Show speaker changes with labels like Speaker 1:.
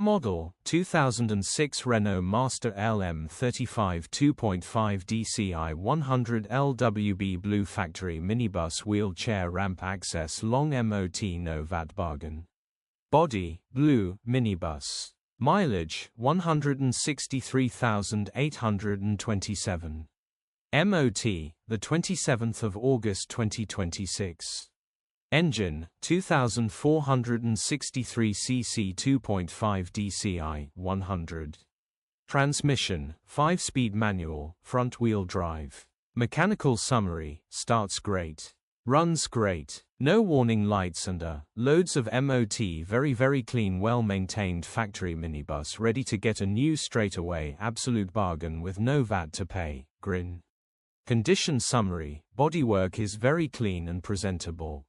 Speaker 1: Model, 2006 Renault Master Lm35 2.5 DCI 100 LWB Blue Factory Minibus Wheelchair Ramp Access Long MOT No VAT Bargain. Body, blue, minibus. Mileage, 163,827. MOT, the 27th of August 2026. Engine, 2463 cc 2.5 DCI 100. Transmission, 5-speed manual, front-wheel drive. Mechanical summary, starts great. Runs great. No warning lights and loads of MOT. Very clean, well-maintained factory minibus ready to get a new straightaway. Absolute bargain with no VAT to pay. Grin. Condition summary, bodywork is very clean and presentable.